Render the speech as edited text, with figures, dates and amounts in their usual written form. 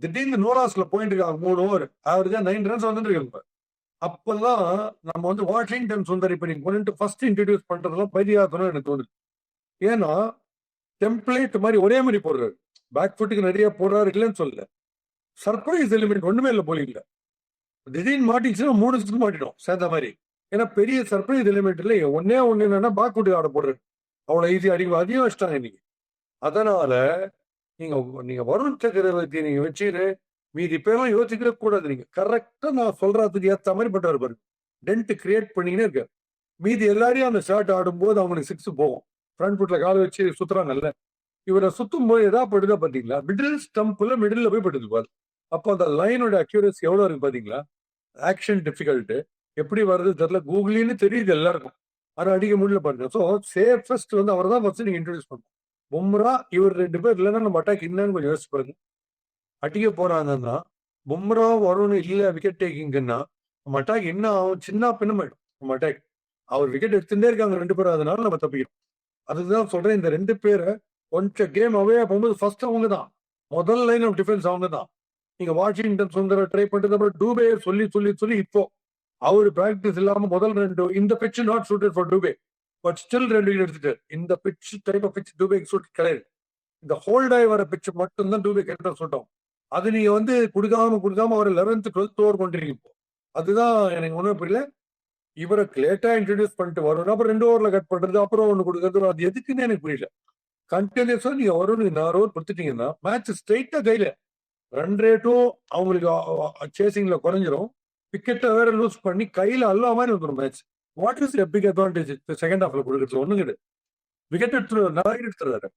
திடீர்னு நூராஸ்ல போயிட்டு இருக்காங்க 3 ஓவர் ஆவரேஜா 9 ரன்ஸ் வந்துட்டு இருக்கு. அப்பெல்லாம் நம்ம வந்து வாஷிங்டன் சுந்தர் இப்ப நீங்க கொண்டு ஃபர்ஸ்ட் இன்ட்ரடியூஸ் பண்றதெல்லாம் பைதியாத்தனம் எனக்கு தோணுது. ஏன்னா டெம்ப்ளேட் மாதிரி ஒரே மாதிரி போடுறாரு. பேக் ஃபுட்டுக்கு நிறைய போடுறாரு இல்லைன்னு சொல்லல. சர்ப்ரைஸ் எலிமெண்ட் ஒண்ணுமே இல்லை போலிங்ல. திடீர்னு மாட்டிச்சுன்னா 3 சிக்ஸ் மாட்டிடும் சேர்ந்த மாதிரி. ஏன்னா பெரிய சர்ப்ரைஸ் எலிமெண்ட் இல்லை. ஒன்னே ஒண்ணு என்னன்னா பேக் ஃபுட்டுக்கு ஆட போடுறாரு. அவ்வளவு ஈஸியா அடிக்கும். அதையும் வச்சிட்டாங்க இன்னைக்கு. அதனால நீங்க நீங்க வருண் சக்கரவர்த்தி நீங்க வச்சுட்டு மீதி பேரும் யோசிக்கவே கூடாது. நீங்க கரெக்டா நான் சொல்றதுக்கு ஏத்த மாதிரி பண்றாரு பாருங்க. டென்ட் கிரியேட் பண்ணினே இருக்க. மீதி எல்லாரையும் அந்த ஷாட் ஆடும்போது அவங்களுக்கு சிக்ஸ் போகும். ஃப்ரண்ட் ஃபுட்ல கால வச்சு சுத்துறாங்கல்ல. இவரை சுத்தும் போது எதா படுதா பாத்தீங்களா? மிடில் ஸ்டம்ப்ல மிடில் போய் படுது பாரு. அப்போ அந்த லைனோட அக்யூரசி எவ்வளவு இருக்கு பாத்தீங்களா? ஆக்ஷன் டிஃபிகல்ட் எப்படி வருது தெரியல. கூகுளின்னு தெரியுது எல்லாருக்கும். ஆனா அடிக்க முடியல பாருங்க. ஸோ சேஃபஸ்ட் வந்து அவர் தான் ஃபர்ஸ்ட் நீங்க இன்ட்ரோடியூஸ் பண்ணணும். பும்ரா இவர் 2 பேர் இல்லைன்னா நம்ம அட்டாக் என்னன்னு கொஞ்சம் யோசிச்சு பாருங்க. அடிக்க போறாங்கன்னா பும்ரா வருண் இல்ல விக்கெட் டேக்கிங்கன்னா நம்ம அட்டாக் என்ன ஆகும்? சின்ன பின்னமாயிடும் நம்ம அட்டாக். அவர் விக்கெட் எடுத்துட்டே இருக்காங்க 2 பேரும். அதனால நம்ம தப்பிக்கிறோம். அதுதான் சொல்றேன். இந்த 2 பேரை கொஞ்சம் கேம் அவே போகும்போது ஃபர்ஸ்ட் அவங்க தான் முதல் லைன் ஆஃப் டிஃபென்ஸ். அவங்க தான் நீங்க வாஷிங்டன் சுந்தர ட்ரை பண்றது. அப்புறம் டூபே சொல்லி சொல்லி சொல்லி இப்போ அவரு பிராக்டிஸ் இல்லாம முதல் 2 இந்த pitch not suited for Dube. But still 2 wicket எடுத்துட்டு இந்த பிட்ச் டைப் ஆஃப் பிட்ச் டூபேக்கு சூட் கிடையாது. இந்த ஹோல்டாய் வர பிட்ச் மட்டும்தான் டூபே கரெக்டா சுட்டோம். அது நீங்க வந்து கொடுக்காம ஒரு 11th 12th ஓவர் கொண்டிருக்கீங்க. அதுதான் எனக்கு ஒண்ணுமே புரியல. இவரை லேட்டா இன்ட்ரடியூஸ் பண்ணிட்டு வரும். அப்புறம் 2 ஓவர்ல கட் பண்றது, அப்புறம் ஒண்ணு கொடுக்கறது, அது எதுக்குன்னு எனக்கு புரியல. கண்டினியூஸா நீங்க வரும் 4 ஓவர் கொடுத்துட்டீங்கன்னா மேட்ச் ஸ்ட்ரைட்டா கையில. ரன் ரேட்டும் அவங்களுக்கு சேசிங்ல குறைஞ்சிரும். விக்கெட்டை வேற லூஸ் பண்ணி கையில அல்ல மாதிரி வந்துடும் match. What is a big advantage second ஹாஃப்ல கொடுக்குறது? ஒண்ணு கிடையாது. விக்கெட் எடுத்துருவாரு, 4 விக்கெட் எடுத்துறாரு.